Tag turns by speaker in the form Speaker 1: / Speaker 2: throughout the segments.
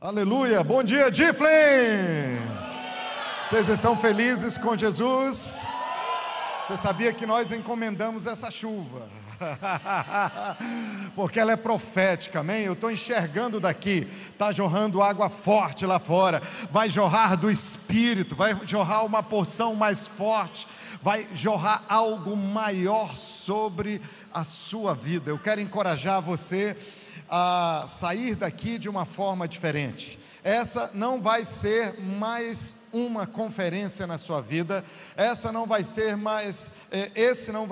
Speaker 1: Aleluia, bom dia, Diflin! Vocês estão felizes com Jesus? Você sabia que nós encomendamos essa chuva? Porque ela é profética, amém? Eu estou enxergando daqui, está jorrando água forte lá fora, vai jorrar do Espírito, vai jorrar uma porção mais forte, vai jorrar algo maior sobre a sua vida. Eu quero encorajar você a sair daqui de uma forma diferente. Essa não vai ser mais uma conferência na sua vida, esse não vai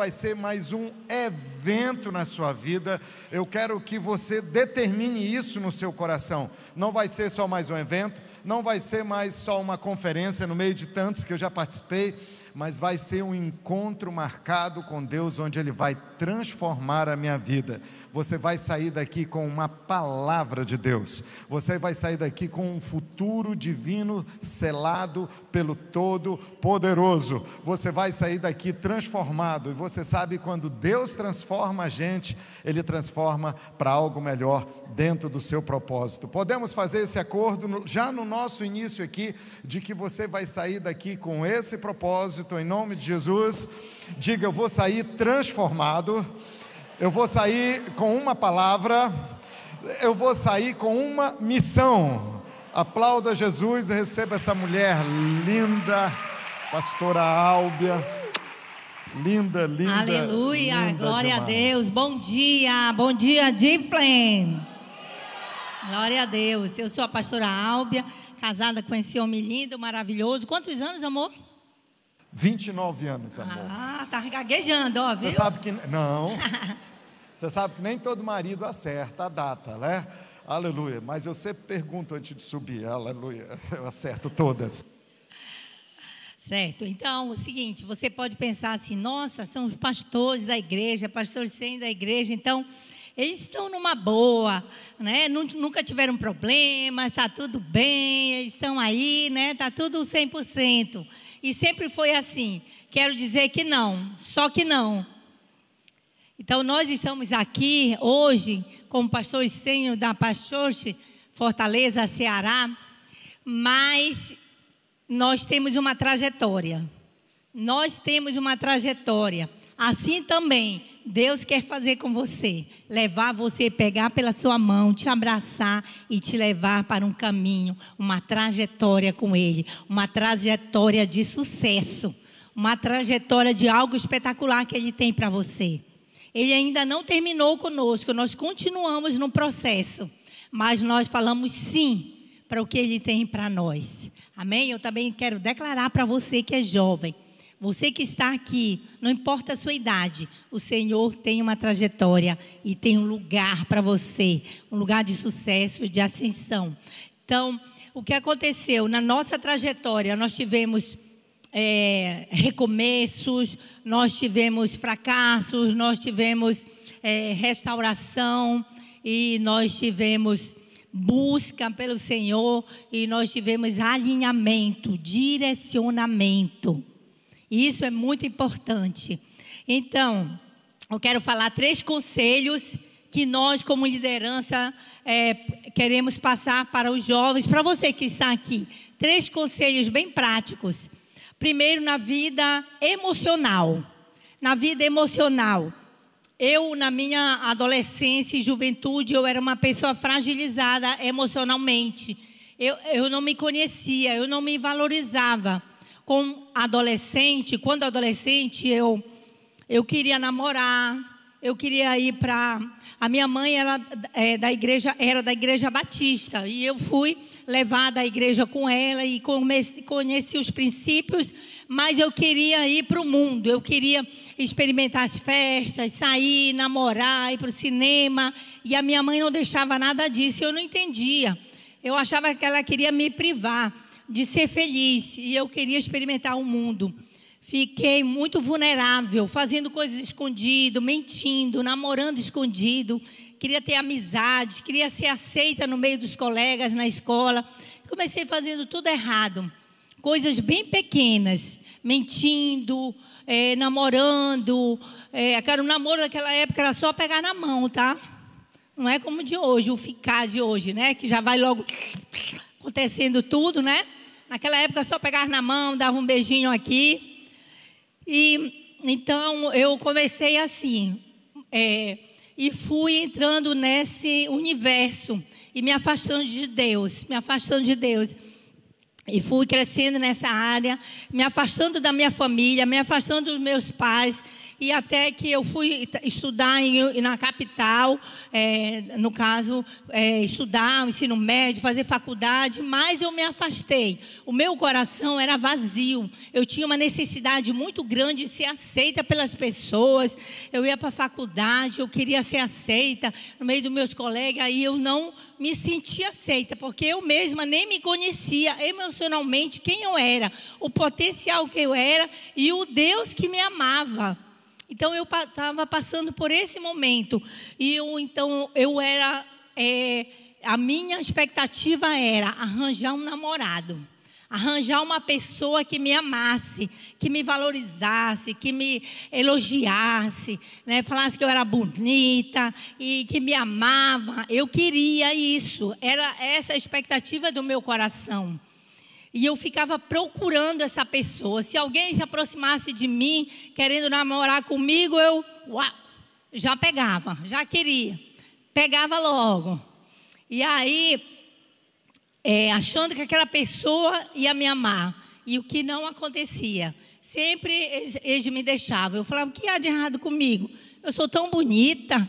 Speaker 1: ser mais um evento na sua vida. Eu quero que você determine isso no seu coração. Não vai ser só mais um evento, não vai ser mais só uma conferência no meio de tantos que eu já participei, mas vai ser um encontro marcado com Deus, onde Ele vai transformar a minha vida. Você vai sair daqui com uma palavra de Deus, você vai sair daqui com um futuro divino selado pelo Todo-Poderoso. Você vai sair daqui transformado, e você sabe, quando Deus transforma a gente, Ele transforma para algo melhor dentro do seu propósito. Podemos fazer esse acordo já no nosso início aqui, de que você vai sair daqui com esse propósito, em nome de Jesus. Diga: eu vou sair transformado, eu vou sair com uma palavra, eu vou sair com uma missão. Aplauda Jesus e receba essa mulher linda, pastora Álbia. Linda, linda.
Speaker 2: Aleluia,
Speaker 1: linda
Speaker 2: glória
Speaker 1: demais.
Speaker 2: a Deus. Bom dia, Diflin. Glória a Deus. Eu sou a pastora Álbia, casada com esse homem lindo, maravilhoso. Quantos anos, amor?
Speaker 1: 29 anos, amor.
Speaker 2: Ah, tá gaguejando, ó, viu?
Speaker 1: Você sabe que não. Você sabe que nem todo marido acerta a data, né? Aleluia. Mas eu sempre pergunto antes de subir. Aleluia. Eu acerto todas.
Speaker 2: Certo. Então, é o seguinte, você pode pensar assim: nossa, são os pastores da igreja, pastores da igreja, então eles estão numa boa, né? Nunca tiveram problemas, está tudo bem, eles estão aí, né? Está tudo 100%. E sempre foi assim. Quero dizer que não, só que não. Então, nós estamos aqui hoje como pastores sênior da Pastorche Fortaleza, Ceará, mas nós temos uma trajetória. Nós temos uma trajetória. Assim também, Deus quer fazer com você, levar você, pegar pela sua mão, te abraçar e te levar para um caminho, uma trajetória com Ele, uma trajetória de sucesso, uma trajetória de algo espetacular que Ele tem para você. Ele ainda não terminou conosco, nós continuamos no processo, mas nós falamos sim para o que Ele tem para nós. Amém? Eu também quero declarar para você que é jovem, você que está aqui, não importa a sua idade, o Senhor tem uma trajetória e tem um lugar para você, um lugar de sucesso e de ascensão. Então, o que aconteceu? Na nossa trajetória, nós tivemos recomeços, nós tivemos fracassos, nós tivemos restauração, e nós tivemos busca pelo Senhor, e nós tivemos alinhamento, direcionamento. Isso é muito importante. Então, eu quero falar 3 conselhos que nós, como liderança, queremos passar para os jovens, para você que está aqui. 3 conselhos bem práticos. Primeiro, na vida emocional. Na vida emocional. Eu, na minha adolescência e juventude, eu era uma pessoa fragilizada emocionalmente. Eu não me conhecia, eu não me valorizava. Quando adolescente, eu queria namorar, eu queria ir para... A minha mãe era da igreja batista, e eu fui levada à igreja com ela e conheci os princípios, mas eu queria ir para o mundo, eu queria experimentar as festas, sair, namorar, ir para o cinema, e a minha mãe não deixava nada disso, eu não entendia. Eu achava que ela queria me privar de ser feliz, e eu queria experimentar o mundo. Fiquei muito vulnerável, fazendo coisas escondido, mentindo, namorando escondido. Queria ter amizade, queria ser aceita no meio dos colegas na escola. Comecei fazendo tudo errado, coisas bem pequenas, mentindo, namorando. O namoro naquela época era só pegar na mão, tá? Não é como de hoje, o ficar de hoje, né? Que já vai logo acontecendo tudo, né? Naquela época só pegava na mão, dava um beijinho aqui. E então eu comecei assim, e fui entrando nesse universo e me afastando de Deus, E fui crescendo nessa área, me afastando da minha família, me afastando dos meus pais. E até que eu fui estudar na capital, no caso, estudar o ensino médio, fazer faculdade, mas eu me afastei. O meu coração era vazio. Eu tinha uma necessidade muito grande de ser aceita pelas pessoas. Eu ia para a faculdade, eu queria ser aceita no meio dos meus colegas, e eu não me sentia aceita, porque eu mesma nem me conhecia emocionalmente quem eu era, o potencial que eu era e o Deus que me amava. Então, eu estava passando por esse momento. E a minha expectativa era arranjar um namorado. Arranjar uma pessoa que me amasse, que me valorizasse, que me elogiasse, né? Falasse que eu era bonita e que me amava. Eu queria isso. Era essa a expectativa do meu coração. E eu ficava procurando essa pessoa. Se alguém se aproximasse de mim, querendo namorar comigo, eu já pegava, já queria. Pegava logo. E aí, achando que aquela pessoa ia me amar. E o que não acontecia. Sempre eles me deixavam. Eu falava, o que há de errado comigo? Eu sou tão bonita.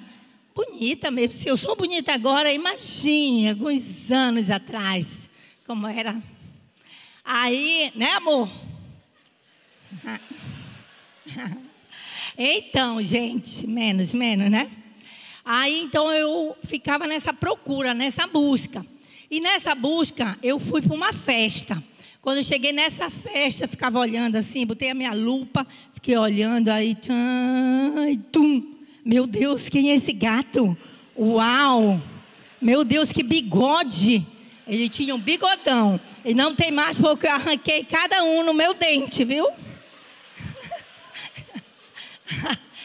Speaker 2: Bonita mesmo. Se eu sou bonita agora, imagine, alguns anos atrás, como era... Aí, né, amor? Então, gente, menos, né? Aí, então, eu ficava nessa procura, nessa busca. E nessa busca, eu fui para uma festa. Quando eu cheguei nessa festa, eu ficava olhando assim, botei a minha lupa, fiquei olhando aí, tum. Meu Deus, quem é esse gato? Uau! Meu Deus, que bigode! Ele tinha um bigodão. E não tem mais porque eu arranquei cada um no meu dente, viu?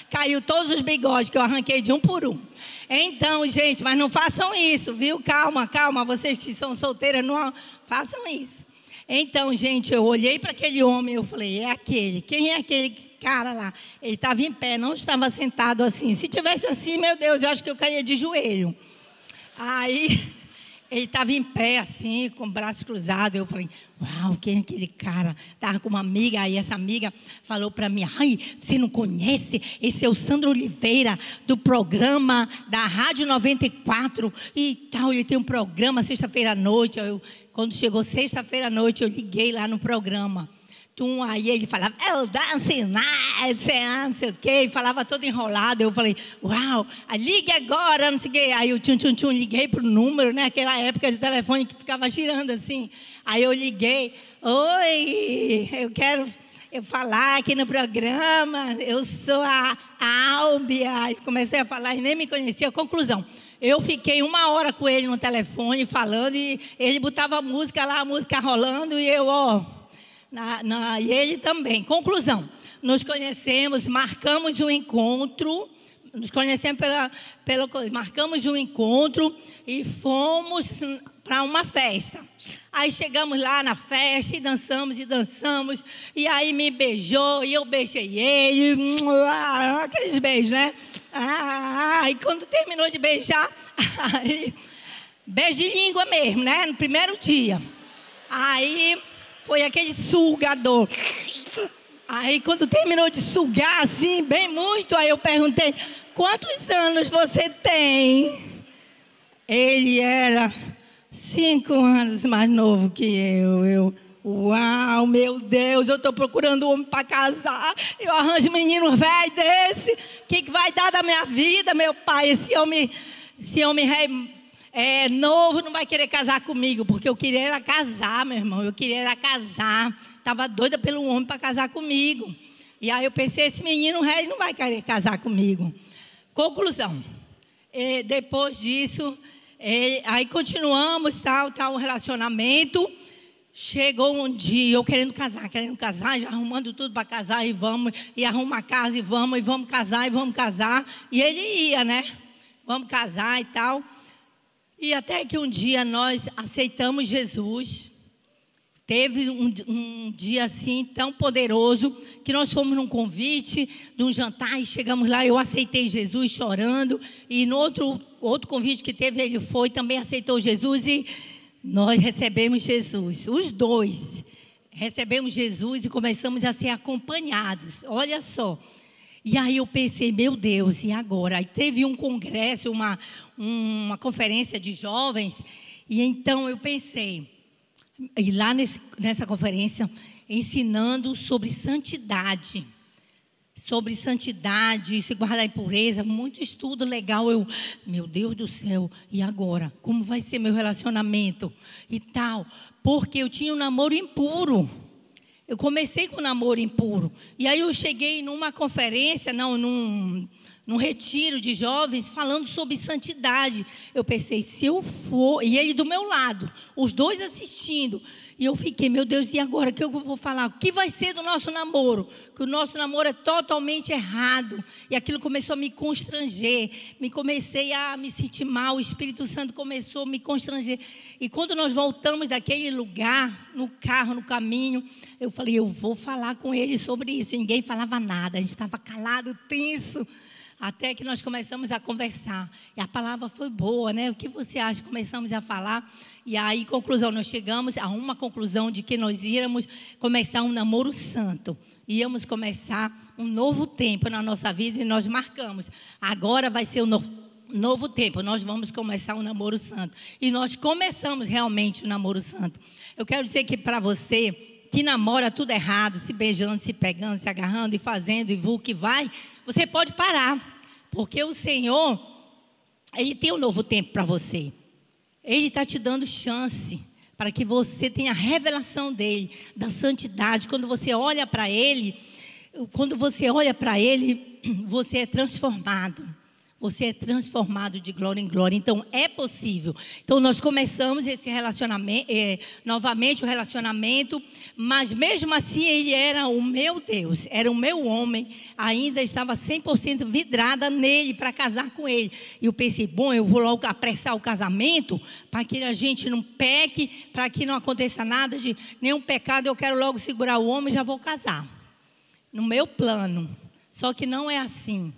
Speaker 2: Caiu todos os bigodes que eu arranquei de um por um. Então, gente, mas não façam isso, viu? Calma, vocês que são solteiras, não façam isso. Então, gente, eu olhei para aquele homem e eu falei, é aquele. Quem é aquele cara lá? Ele estava em pé, não estava sentado assim. Se tivesse assim, meu Deus, eu acho que eu caía de joelho. Aí... Ele estava em pé assim, com o braço cruzado. Eu falei, uau, quem é aquele cara? Estava com uma amiga, aí essa amiga falou para mim, ai, você não conhece? Esse é o Sandro Oliveira, do programa da Rádio 94 e tal. Ele tem um programa sexta-feira à noite. Quando chegou sexta-feira à noite, eu liguei lá no programa. Aí ele falava, eu dance night, não sei o quê, e falava todo enrolado. Eu falei, uau, ligue agora, não sei o quê. Aí eu liguei para o número, né? Aquela época de telefone que ficava girando assim. Aí eu liguei, oi, eu quero falar aqui no programa, eu sou a Álbia. E comecei a falar e nem me conhecia. Conclusão, eu fiquei 1 hora com ele no telefone falando e ele botava a música lá, a música rolando e eu, e ele também. Conclusão, nos conhecemos, marcamos um encontro, marcamos um encontro e fomos para uma festa. Aí chegamos lá na festa e dançamos, e aí me beijou e eu beijei ele, aqueles beijos, né? E quando terminou de beijar, aí, beijo de língua mesmo, né? No primeiro dia. Aí... foi aquele sugador. Aí, quando terminou de sugar, assim, bem muito, aí eu perguntei, quantos anos você tem? Ele era 5 anos mais novo que eu. Uau, meu Deus, eu estou procurando um homem para casar. Eu arranjo um menino velho desse. O que vai dar da minha vida, meu pai? Esse homem novo não vai querer casar comigo, porque eu queria era casar, meu irmão, estava doida pelo homem para casar comigo, e aí eu pensei, esse menino rei não vai querer casar comigo. Conclusão, depois disso, aí continuamos, tal, o relacionamento, chegou um dia, eu querendo casar, já arrumando tudo para casar, e arruma a casa, e vamos casar, e ele ia, né? vamos casar e tal. E até que um dia nós aceitamos Jesus. Teve um dia assim tão poderoso que nós fomos num convite de um jantar e chegamos lá, eu aceitei Jesus chorando, e no outro convite que teve, ele foi, também aceitou Jesus, e nós recebemos Jesus, os dois recebemos Jesus e começamos a ser acompanhados, olha só. E aí eu pensei, meu Deus, e agora? Aí teve um congresso, uma conferência de jovens, e então eu pensei, e lá nessa conferência, ensinando sobre santidade, se guardar a impureza, muito estudo legal. Meu Deus do céu, e agora? Como vai ser meu relacionamento e tal? Porque eu tinha um namoro impuro. Eu comecei com um namoro impuro. E aí eu cheguei numa conferência, num retiro de jovens, falando sobre santidade. Eu pensei, se eu for, e ele do meu lado, os dois assistindo, e eu fiquei, meu Deus, e agora? O que eu vou falar? O que vai ser do nosso namoro? Que o nosso namoro é totalmente errado. E aquilo começou a me constranger, comecei a me sentir mal, o Espírito Santo começou a me constranger. E quando nós voltamos daquele lugar, no carro, no caminho, eu falei, eu vou falar com ele sobre isso. E ninguém falava nada, a gente estava calado, tenso. Até que nós começamos a conversar. E a palavra foi boa, né? O que você acha? Começamos a falar. E aí, conclusão, nós chegamos a uma conclusão de que nós íamos começar um namoro santo. Íamos começar um novo tempo na nossa vida e nós marcamos. Agora vai ser um novo tempo. Nós vamos começar um namoro santo. E nós começamos realmente o namoro santo. Eu quero dizer que para você que namora tudo errado, se beijando, se pegando, se agarrando e fazendo e que vai, você pode parar, porque o Senhor, Ele tem um novo tempo para você. Ele está te dando chance para que você tenha a revelação dEle, da santidade. Quando você olha para Ele, você é transformado. Você é transformado de glória em glória. Então, é possível. Então, nós começamos esse relacionamento, novamente o relacionamento, mas mesmo assim, ele era o meu Deus, era o meu homem. Ainda estava 100% vidrada nele para casar com ele. E eu pensei, bom, eu vou logo apressar o casamento para que a gente não peque, para que não aconteça nada de nenhum pecado. Eu quero logo segurar o homem e já vou casar. No meu plano. Só que não é assim.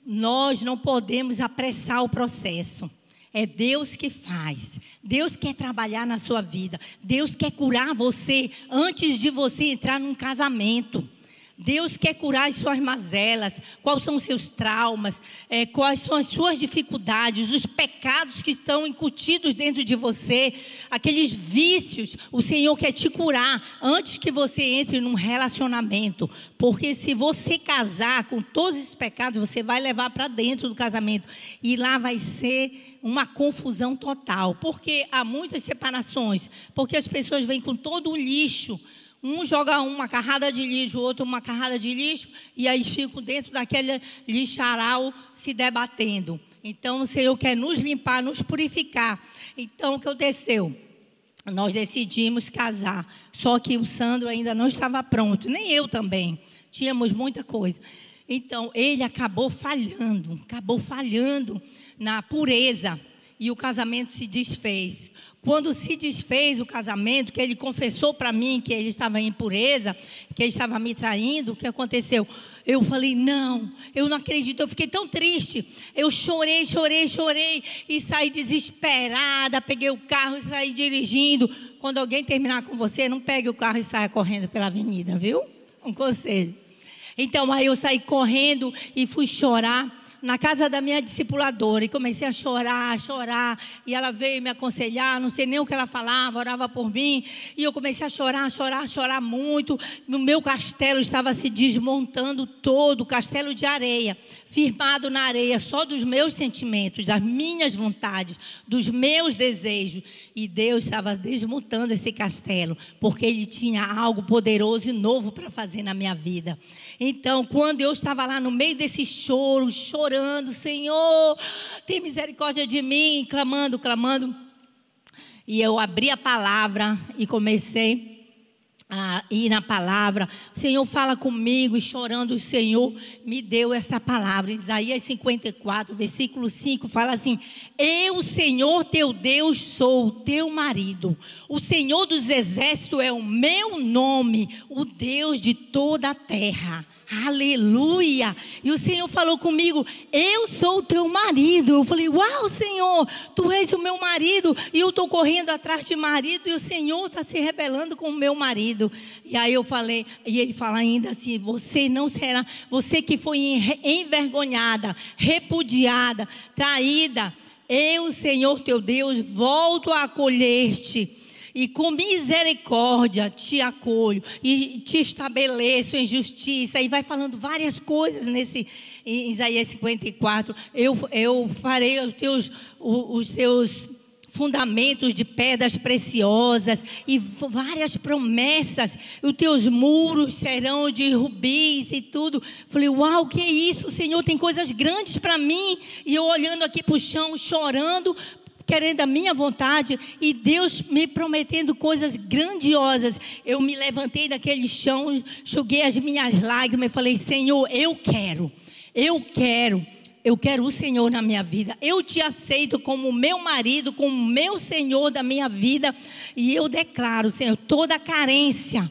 Speaker 2: Nós não podemos apressar o processo. É Deus que faz. Deus quer trabalhar na sua vida. Deus quer curar você antes de você entrar num casamento. Deus quer curar as suas mazelas, quais são os seus traumas, quais são as suas dificuldades, os pecados que estão incutidos dentro de você, aqueles vícios. O Senhor quer te curar antes que você entre num relacionamento, porque se você casar com todos esses pecados, você vai levar para dentro do casamento e lá vai ser uma confusão total, porque há muitas separações, porque as pessoas vêm com todo o lixo. Um joga uma carrada de lixo, o outro uma carrada de lixo, e aí ficam dentro daquele lixaral se debatendo. Então, o Senhor quer nos limpar, nos purificar. Então, o que aconteceu? Nós decidimos casar, só que o Sandro ainda não estava pronto, nem eu também. Tínhamos muita coisa. Então, ele acabou falhando na pureza, e o casamento se desfez. Quando se desfez o casamento, que ele confessou para mim que ele estava em impureza, que ele estava me traindo, o que aconteceu? Eu falei, não, eu não acredito, eu fiquei tão triste. Eu chorei e saí desesperada, peguei o carro e saí dirigindo. Quando alguém terminar com você, não pegue o carro e saia correndo pela avenida, viu? Um conselho. Então, aí eu saí correndo e fui chorar na casa da minha discipuladora, e comecei a chorar, e ela veio me aconselhar, não sei nem o que ela falava, orava por mim, e eu comecei a chorar muito. O meu castelo estava se desmontando todo, castelo de areia, firmado na areia, só dos meus sentimentos, das minhas vontades, dos meus desejos, e Deus estava desmontando esse castelo, porque Ele tinha algo poderoso e novo para fazer na minha vida. Então, quando eu estava lá no meio desse choro, chorando, Senhor, tem misericórdia de mim, clamando, e eu abri a palavra e comecei ir na palavra. O Senhor fala comigo, e chorando o Senhor me deu essa palavra. Isaías 54, versículo 5 fala assim: eu, Senhor teu Deus, sou o teu marido, o Senhor dos exércitos é o meu nome, o Deus de toda a terra. Aleluia! E o Senhor falou comigo: eu sou o teu marido. Eu falei: uau, Senhor, tu és o meu marido. E eu estou correndo atrás de marido, e o Senhor está se revelando como meu marido. E aí eu falei, e ele fala ainda assim: você não será, você que foi envergonhada, repudiada, traída, eu, Senhor teu Deus, volto a acolher-te, e com misericórdia te acolho e te estabeleço em justiça. E vai falando várias coisas em Isaías 54. Eu farei os teus fundamentos de pedras preciosas, e várias promessas. Os teus muros serão de rubis e tudo. Falei: uau, que é isso, Senhor? Tem coisas grandes para mim. E eu olhando aqui para o chão, chorando, querendo a minha vontade, e Deus me prometendo coisas grandiosas. Eu me levantei daquele chão, enxuguei as minhas lágrimas e falei: Senhor, eu quero o Senhor na minha vida. Eu te aceito como meu marido, como meu Senhor da minha vida. E eu declaro, Senhor, toda carência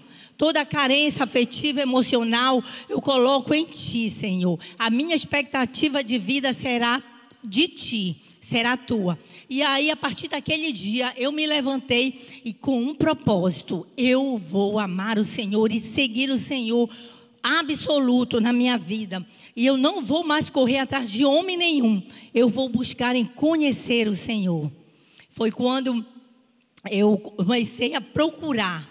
Speaker 2: afetiva, emocional, eu coloco em Ti, Senhor. A minha expectativa de vida será de Ti, será tua. E aí, a partir daquele dia, eu me levantei e com um propósito: eu vou amar o Senhor e seguir o Senhor absoluto na minha vida. E eu não vou mais correr atrás de homem nenhum. Eu vou buscar em conhecer o Senhor. Foi quando eu comecei a procurar.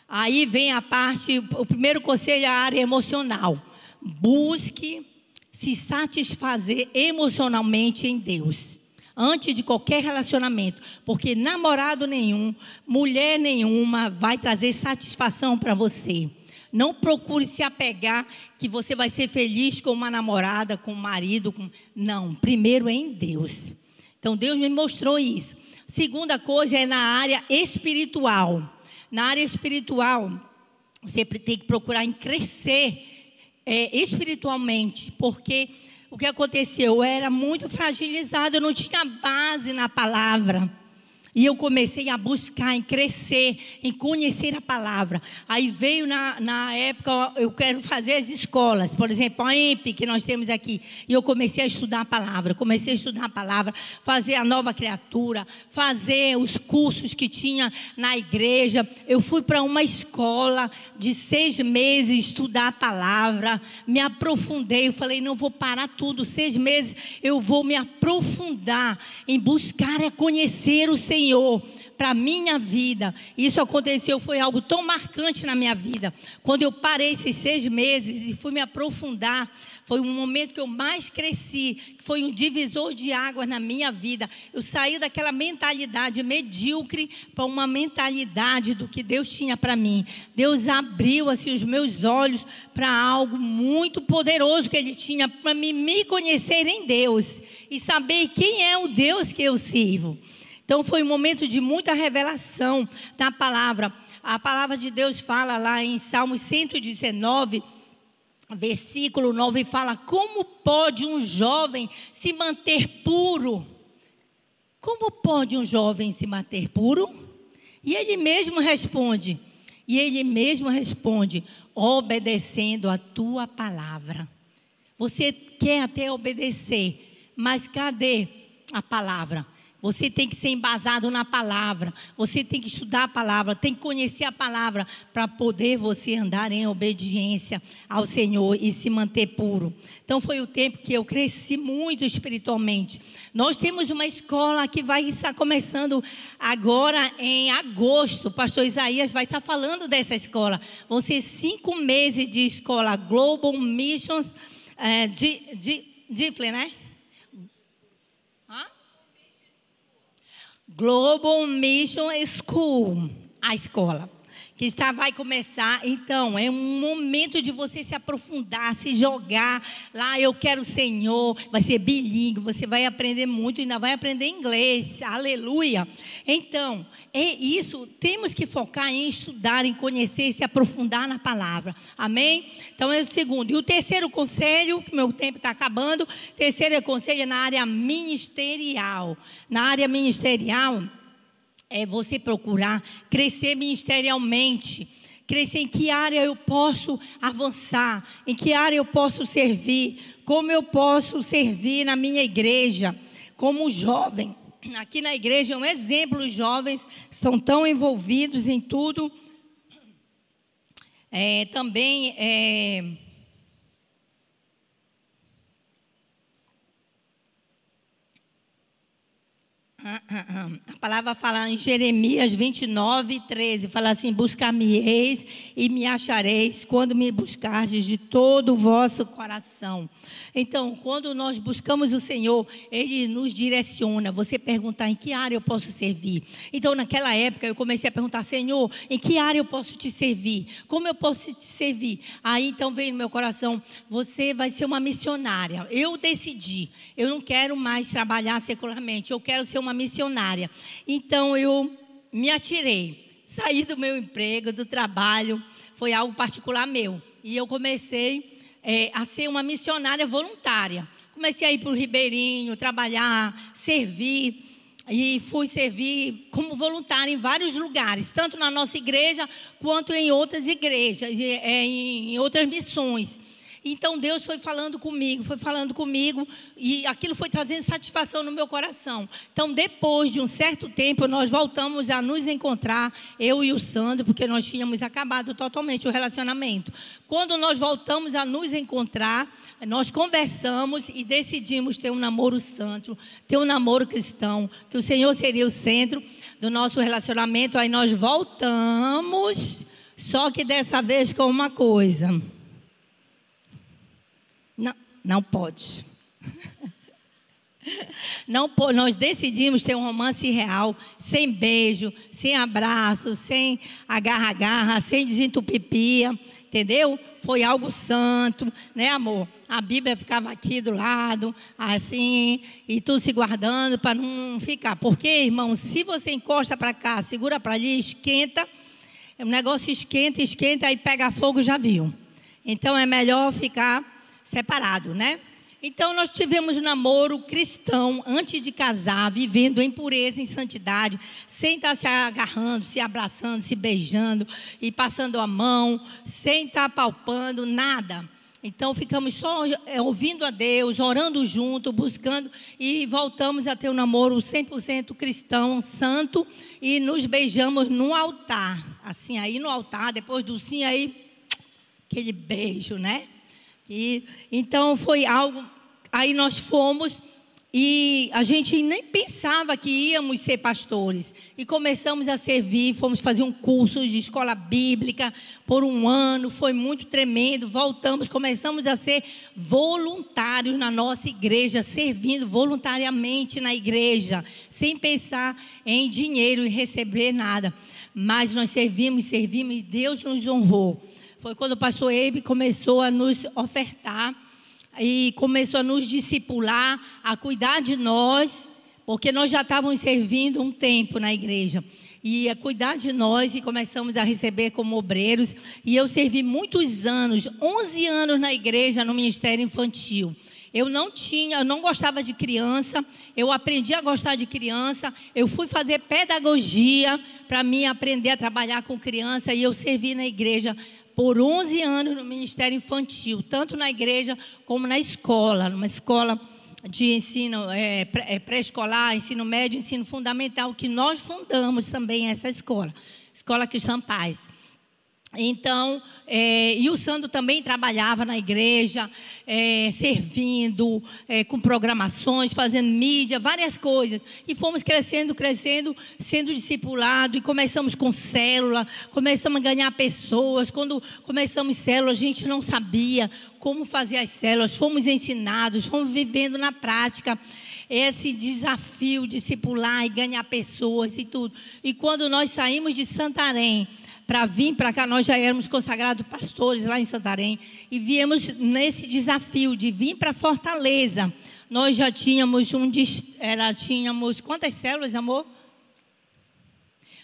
Speaker 2: Aí vem a parte, o primeiro conselho é a área emocional. Busque se satisfazer emocionalmente em Deus, antes de qualquer relacionamento, porque namorado nenhum, mulher nenhuma vai trazer satisfação para você. Não procure se apegar que você vai ser feliz com uma namorada, com um marido. Não, primeiro é em Deus. Então Deus me mostrou isso. Segunda coisa é na área espiritual. Na área espiritual, você tem que procurar em crescer espiritualmente, porque o que aconteceu? Eu era muito fragilizada, eu não tinha base na palavra. E eu comecei a buscar, em crescer, em conhecer a palavra. Aí veio na época, eu quero fazer as escolas, por exemplo, a EMP que nós temos aqui. E eu comecei a estudar a palavra, fazer a nova criatura, fazer os cursos que tinha na igreja. Eu fui para uma escola de 6 meses estudar a palavra, me aprofundei. Eu falei: não vou parar tudo, 6 meses eu vou me aprofundar em buscar e conhecer o Senhor para a minha vida. Isso aconteceu, foi algo tão marcante na minha vida. Quando eu parei esses 6 meses e fui me aprofundar, foi um momento que eu mais cresci, foi um divisor de águas na minha vida. Eu saí daquela mentalidade medíocre para uma mentalidade do que Deus tinha para mim. Deus abriu assim os meus olhos para algo muito poderoso que Ele tinha para mim, me conhecer em Deus e saber quem é o Deus que eu sirvo. Então foi um momento de muita revelação da palavra. A palavra de Deus fala lá em Salmos 119, versículo 9, fala: como pode um jovem se manter puro? Como pode um jovem se manter puro? E ele mesmo responde, obedecendo a tua palavra. Você quer até obedecer, mas cadê a palavra? Você tem que ser embasado na palavra. Você tem que estudar a palavra, tem que conhecer a palavra para poder você andar em obediência ao Senhor e se manter puro. Então foi o tempo que eu cresci muito espiritualmente. Nós temos uma escola que vai estar começando agora em agosto. O pastor Isaías vai estar falando dessa escola. Vão ser 5 meses de escola Global Missions Discipline, né? Global Mission School, a escola. vai começar. Então, é um momento de você se aprofundar, se jogar lá. Eu quero o Senhor. Vai ser bilíngue, você vai aprender muito, ainda vai aprender inglês. Aleluia. Então, é isso. Temos que focar em estudar, em conhecer, se aprofundar na palavra. Amém? Então, é o segundo. E o terceiro conselho, que meu tempo está acabando. Terceiro conselho é na área ministerial. Na área ministerial, é você procurar crescer ministerialmente. Crescer em que área eu posso avançar, em que área eu posso servir, como eu posso servir na minha igreja, como jovem. Aqui na igreja é um exemplo, os jovens estão tão envolvidos em tudo. A palavra fala em Jeremias 29:13, fala assim: buscar-me-eis e me achareis quando me buscardes de todo o vosso coração. Então, quando nós buscamos o Senhor, Ele nos direciona. Você perguntar: em que área eu posso servir? Então, naquela época, eu comecei a perguntar: Senhor, em que área eu posso te servir? Como eu posso te servir? Aí, então, veio no meu coração: você vai ser uma missionária. Eu decidi, eu não quero mais trabalhar secularmente, eu quero ser uma missionária. Então eu me atirei, saí do meu emprego, do trabalho, foi algo particular meu, e eu comecei a ser uma missionária voluntária. Comecei a ir para o Ribeirinho, trabalhar, servir, e fui servir como voluntária em vários lugares, tanto na nossa igreja quanto em outras igrejas, em outras missões. Então Deus foi falando comigo, e aquilo foi trazendo satisfação no meu coração. Então, depois de um certo tempo, nós voltamos a nos encontrar, eu e o Sandro, porque nós tínhamos acabado totalmente o relacionamento. Quando nós voltamos a nos encontrar, nós conversamos e decidimos ter um namoro santo, ter um namoro cristão, que o Senhor seria o centro do nosso relacionamento. Aí nós voltamos, só que dessa vez com uma coisa: não pode. Não pode. Nós decidimos ter um romance real, sem beijo, sem abraço, sem agarra-agarra, sem desentupipia, entendeu? Foi algo santo, né, amor? A Bíblia ficava aqui do lado, assim, e tu se guardando para não ficar. Porque, irmão, se você encosta para cá, segura para ali, esquenta, o negócio esquenta, aí pega fogo, já viu. Então é melhor ficar separado, né? Então nós tivemos um namoro cristão antes de casar, vivendo em pureza, em santidade, sem estar se agarrando, se abraçando, se beijando e passando a mão, sem estar palpando, nada. Então ficamos só ouvindo a Deus, orando junto, buscando, e voltamos a ter um namoro 100% cristão, santo, e nos beijamos no altar. Assim, aí no altar, depois do sim, aí aquele beijo, né? Então foi algo. Aí nós fomos, e a gente nem pensava que íamos ser pastores, e começamos a servir. Fomos fazer um curso de escola bíblica por um ano, foi muito tremendo. Voltamos, começamos a ser voluntários na nossa igreja, servindo voluntariamente na igreja, sem pensar em dinheiro e receber nada, mas nós servimos e Deus nos honrou. Foi quando o pastor Eibe começou a nos ofertar e começou a nos discipular, a cuidar de nós, porque nós já estávamos servindo um tempo na igreja, e a cuidar de nós, e começamos a receber como obreiros. E eu servi muitos anos, 11 anos na igreja, no ministério infantil. Eu não gostava de criança, eu aprendi a gostar de criança, eu fui fazer pedagogia para mim aprender a trabalhar com criança, e eu servi na igreja por 11 anos no ministério infantil, tanto na igreja como na escola, numa escola de ensino pré-escolar, ensino médio, ensino fundamental, que nós fundamos também essa escola, Escola Cristã Paz. Então, e o Sandro também trabalhava na igreja, servindo, com programações, fazendo mídia, várias coisas. E fomos crescendo, sendo discipulados, e começamos com célula, começamos a ganhar pessoas. Quando começamos célula, a gente não sabia como fazer as células, fomos ensinados, fomos vivendo na prática esse desafio, discipular e ganhar pessoas e tudo. E quando nós saímos de Santarém para vir para cá. Nós já éramos consagrados pastores lá em Santarém e viemos nesse desafio de vir para Fortaleza. Nós já tínhamos tínhamos quantas células, amor?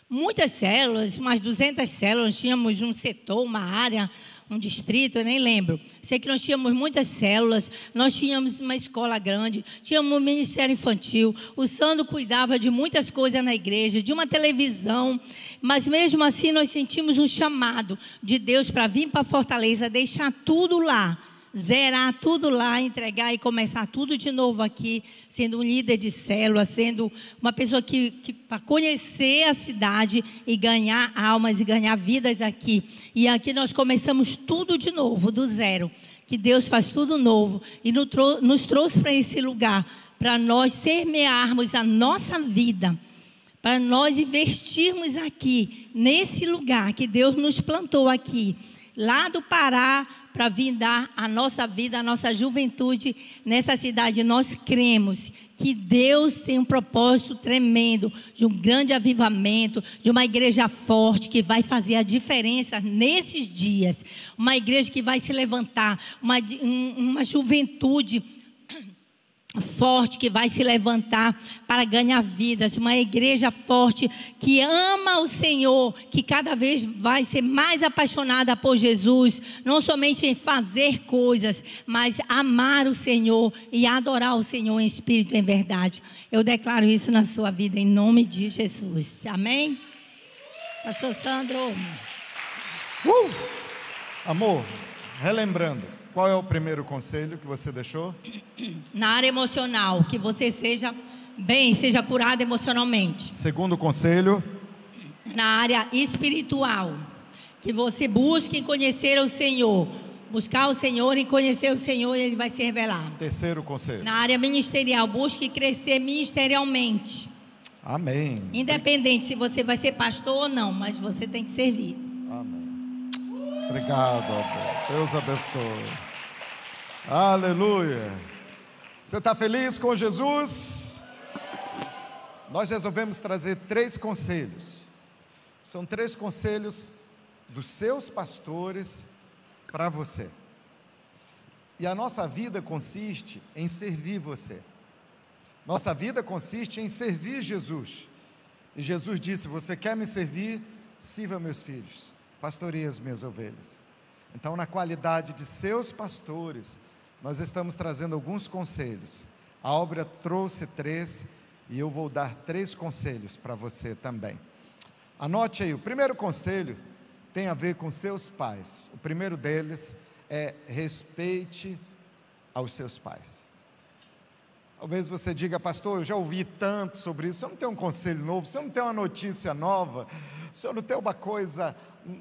Speaker 2: Muitas células, umas 200 células. Tínhamos um setor, uma área, um distrito, eu nem lembro. Sei que nós tínhamos muitas células, nós tínhamos uma escola grande, tínhamos um ministério infantil, o Sandro cuidava de muitas coisas na igreja, de uma televisão, mas mesmo assim nós sentimos um chamado de Deus para vir para Fortaleza, deixar tudo lá, zerar tudo lá, entregar e começar tudo de novo aqui, sendo um líder de célula, sendo uma pessoa que para conhecer a cidade e ganhar almas e ganhar vidas aqui. E aqui nós começamos tudo de novo, do zero, que Deus faz tudo novo e nos trouxe para esse lugar, para nós semearmos a nossa vida, para nós investirmos aqui, nesse lugar que Deus nos plantou aqui, lá do Pará, para vir dar a nossa vida, a nossa juventude nessa cidade. Nós cremos que Deus tem um propósito tremendo, de um grande avivamento, de uma igreja forte, que vai fazer a diferença nesses dias. Uma igreja que vai se levantar, uma juventude forte que vai se levantar para ganhar vidas, uma igreja forte que ama o Senhor, que cada vez vai ser mais apaixonada por Jesus, não somente em fazer coisas, mas amar o Senhor e adorar o Senhor em espírito e em verdade. Eu declaro isso na sua vida em nome de Jesus, amém? Pastor Sandro.
Speaker 1: Amor, relembrando, qual é o primeiro conselho que você deixou?
Speaker 2: Na área emocional, que você seja bem, seja curado emocionalmente.
Speaker 1: Segundo conselho?
Speaker 2: Na área espiritual, que você busque conhecer o Senhor. Buscar o Senhor e conhecer o Senhor, Ele vai se revelar.
Speaker 1: Terceiro conselho?
Speaker 2: Na área ministerial, busque crescer ministerialmente.
Speaker 1: Amém.
Speaker 2: Independente se você vai ser pastor ou não, mas você tem que servir.
Speaker 1: Amém. Obrigado, amor. Deus abençoe. Aleluia. Você está feliz com Jesus? Nós resolvemos trazer 3 conselhos. São 3 conselhos dos seus pastores para você. E a nossa vida consiste em servir você. Nossa vida consiste em servir Jesus. E Jesus disse: você quer me servir? Sirva meus filhos, pastoreie as minhas ovelhas. Então, na qualidade de seus pastores, nós estamos trazendo alguns conselhos. A obra trouxe 3 e eu vou dar 3 conselhos para você também. Anote aí, o primeiro conselho tem a ver com seus pais. O primeiro deles é: respeite aos seus pais. Talvez você diga: pastor, eu já ouvi tanto sobre isso, o senhor não tem um conselho novo, o senhor não tem uma notícia nova, o senhor não tem uma coisa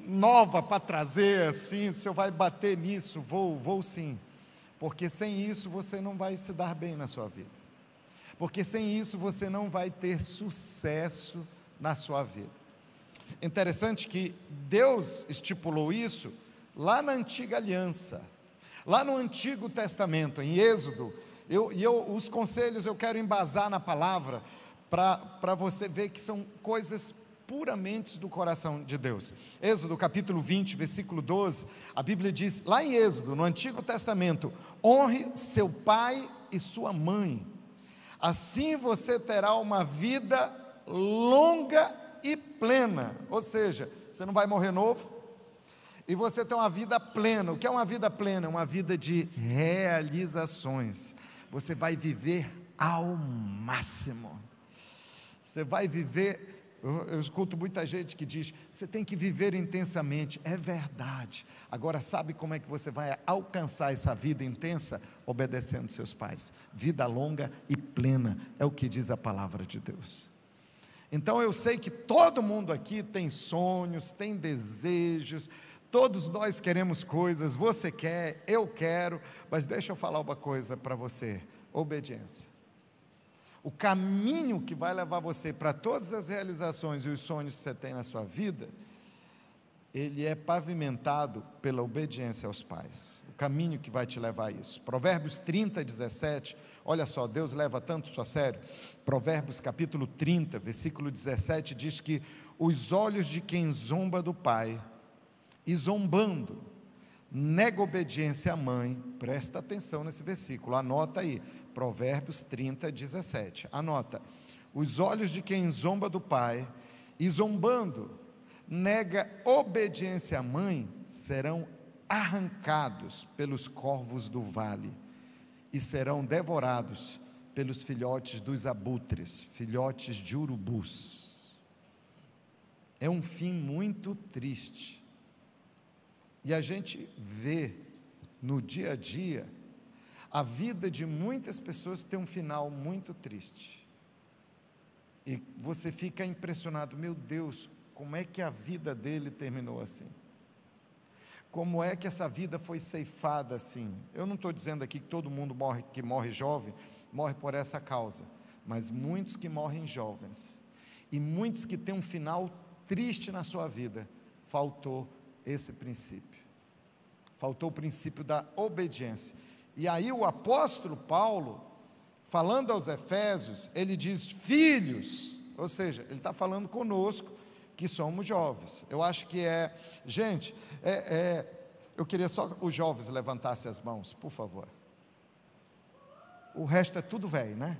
Speaker 1: nova para trazer assim, o senhor vai bater nisso? Vou sim, porque sem isso você não vai se dar bem na sua vida, porque sem isso você não vai ter sucesso na sua vida. Interessante que Deus estipulou isso lá na antiga aliança, lá no Antigo Testamento, em Êxodo. Os conselhos eu quero embasar na palavra, para você ver que são coisas puramente do coração de Deus. Êxodo capítulo 20, versículo 12, a Bíblia diz, lá em Êxodo, no Antigo Testamento: honre seu pai e sua mãe, assim você terá uma vida longa e plena. Ou seja, você não vai morrer novo, e você tem uma vida plena. O que é uma vida plena? Uma vida de realizações. Você vai viver ao máximo. Você vai viver. Eu escuto muita gente que diz: você tem que viver intensamente. É verdade. Agora, sabe como é que você vai alcançar essa vida intensa? Obedecendo seus pais. Vida longa e plena, é o que diz a palavra de Deus. Então eu sei que todo mundo aqui tem sonhos, tem desejos, todos nós queremos coisas, você quer, eu quero, mas deixa eu falar uma coisa para você: obediência. O caminho que vai levar você para todas as realizações e os sonhos que você tem na sua vida, ele é pavimentado pela obediência aos pais. O caminho que vai te levar a isso. Provérbios 30, 17, olha só, Deus leva tanto isso a sério. Provérbios capítulo 30, versículo 17, diz que os olhos de quem zomba do pai, e zombando, nega obediência à mãe. Presta atenção nesse versículo, anota aí, Provérbios 30, 17, anota. Os olhos de quem zomba do pai, e zombando, nega obediência à mãe, serão arrancados pelos corvos do vale, e serão devorados pelos filhotes dos abutres, filhotes de urubus. É um fim muito triste. E a gente vê no dia a dia, a vida de muitas pessoas tem um final muito triste. E você fica impressionado, meu Deus, como é que a vida dele terminou assim? Como é que essa vida foi ceifada assim? Eu não estou dizendo aqui que todo mundo que morre jovem, morre por essa causa, mas muitos que morrem jovens, e muitos que têm um final triste na sua vida, faltou esse princípio, faltou o princípio da obediência. E aí o apóstolo Paulo, falando aos Efésios, ele diz, filhos, ou seja, ele está falando conosco, que somos jovens. Eu acho que gente, eu queria só que os jovens levantassem as mãos, por favor. O resto é tudo velho, né?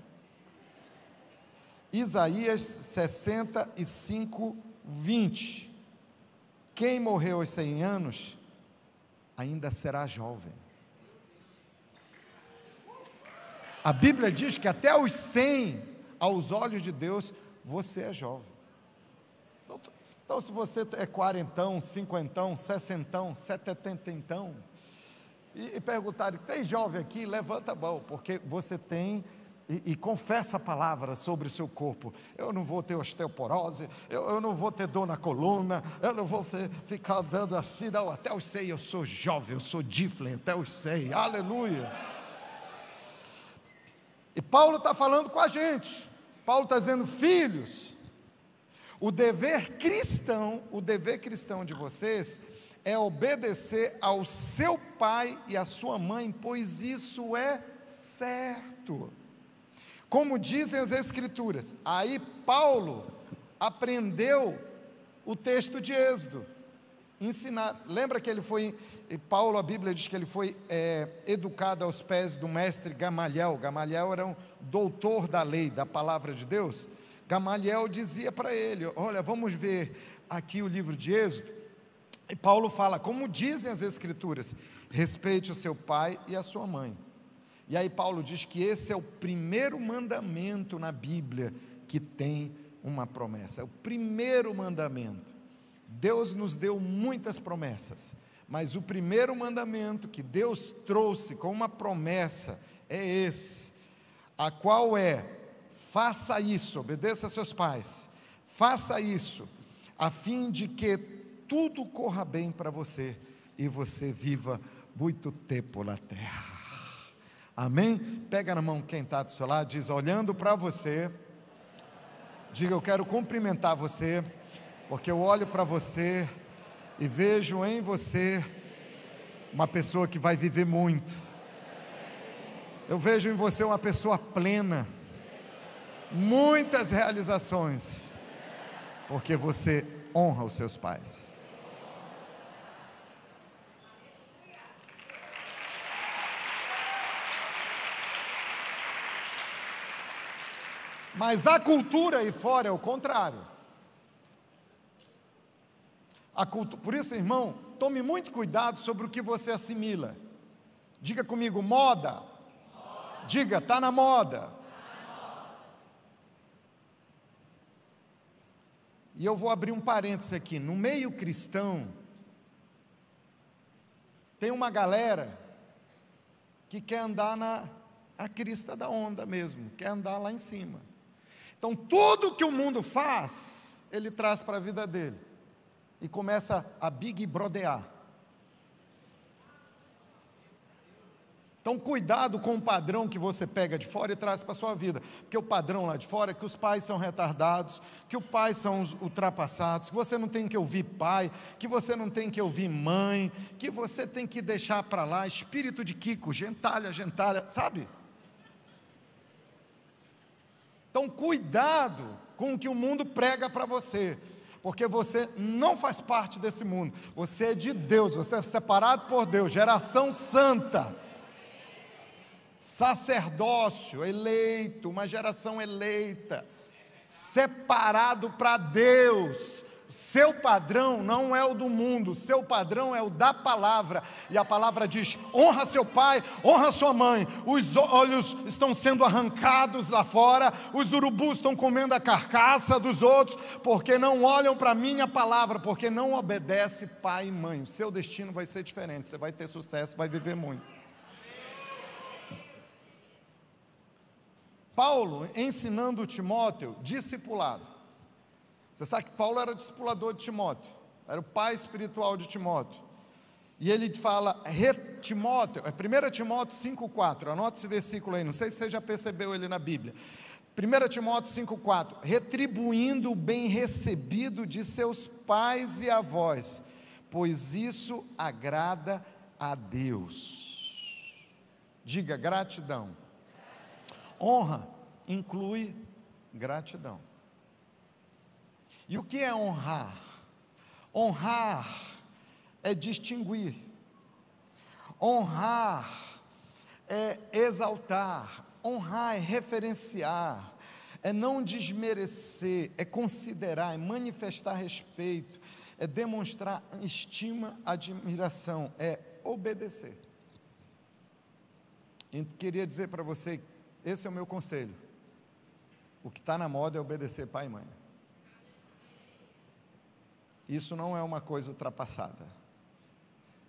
Speaker 1: Isaías 65, 20. Quem morreu aos 100 anos, ainda será jovem. A Bíblia diz que até os 100, aos olhos de Deus, você é jovem. Então se você é 40, 50, 60, 70, e perguntarem, tem jovem aqui? Levanta a mão, porque você tem, e confessa a palavra sobre o seu corpo. Eu não vou ter osteoporose, eu não vou ter dor na coluna, eu não vou ficar andando assim, não, até os 100 eu sou jovem, eu sou Difflin, até os 100, aleluia. E Paulo está falando com a gente, Paulo está dizendo, filhos, o dever cristão de vocês é obedecer ao seu pai e à sua mãe, pois isso é certo, como dizem as Escrituras. Aí Paulo aprendeu o texto de Êxodo, ensinar. Lembra que Paulo, a Bíblia diz que ele foi educado aos pés do mestre Gamaliel. Gamaliel era um doutor da lei, da palavra de Deus. Gamaliel dizia para ele, olha, vamos ver aqui o livro de Êxodo. E Paulo fala, como dizem as Escrituras, respeite o seu pai e a sua mãe. E aí Paulo diz que esse é o primeiro mandamento na Bíblia que tem uma promessa, é o primeiro mandamento. Deus nos deu muitas promessas, mas o primeiro mandamento que Deus trouxe com uma promessa é esse, a qual é, faça isso, obedeça a seus pais, faça isso, a fim de que tudo corra bem para você, e você viva muito tempo na terra, amém? Pega na mão quem está do seu lado, diz, olhando para você, diga, eu quero cumprimentar você, porque eu olho para você, e vejo em você, uma pessoa que vai viver muito, eu vejo em você uma pessoa plena, muitas realizações, porque você honra os seus pais. Mas a cultura aí fora é o contrário. Por isso, irmão, tome muito cuidado sobre o que você assimila. Diga comigo, moda. Diga, está na moda. E eu vou abrir um parênteses aqui. No meio cristão, tem uma galera que quer andar na crista da onda mesmo, quer andar lá em cima. Então, tudo que o mundo faz, ele traz para a vida dele. E começa a big brodear. Então, cuidado com o padrão que você pega de fora e traz para a sua vida. Porque o padrão lá de fora é que os pais são retardados, que os pais são ultrapassados, que você não tem que ouvir pai, que você não tem que ouvir mãe, que você tem que deixar para lá, espírito de Kiko, gentalha, sabe? Então, cuidado com o que o mundo prega para você, porque você não faz parte desse mundo, você é de Deus, você é separado por Deus, geração santa, sacerdócio eleito, uma geração eleita, separado para Deus. Seu padrão não é o do mundo, o seu padrão é o da palavra, e a palavra diz: honra seu pai, honra sua mãe. Os olhos estão sendo arrancados lá fora, os urubus estão comendo a carcaça dos outros, porque não olham para a minha palavra, porque não obedece pai e mãe. O seu destino vai ser diferente, você vai ter sucesso, vai viver muito. Paulo ensinando Timóteo, discipulado. Você sabe que Paulo era discipulador de Timóteo, era o pai espiritual de Timóteo. E ele fala, Timóteo, é 1 Timóteo 5,4, anote esse versículo aí, não sei se você já percebeu ele na Bíblia. 1 Timóteo 5,4, retribuindo o bem recebido de seus pais e avós, pois isso agrada a Deus. Diga gratidão. Honra inclui gratidão. E o que é honrar? Honrar é distinguir, honrar é exaltar, honrar é referenciar, é não desmerecer, é considerar, é manifestar respeito, é demonstrar estima, admiração, é obedecer. E queria dizer para você, esse é o meu conselho, o que está na moda é obedecer pai e mãe. Isso não é uma coisa ultrapassada.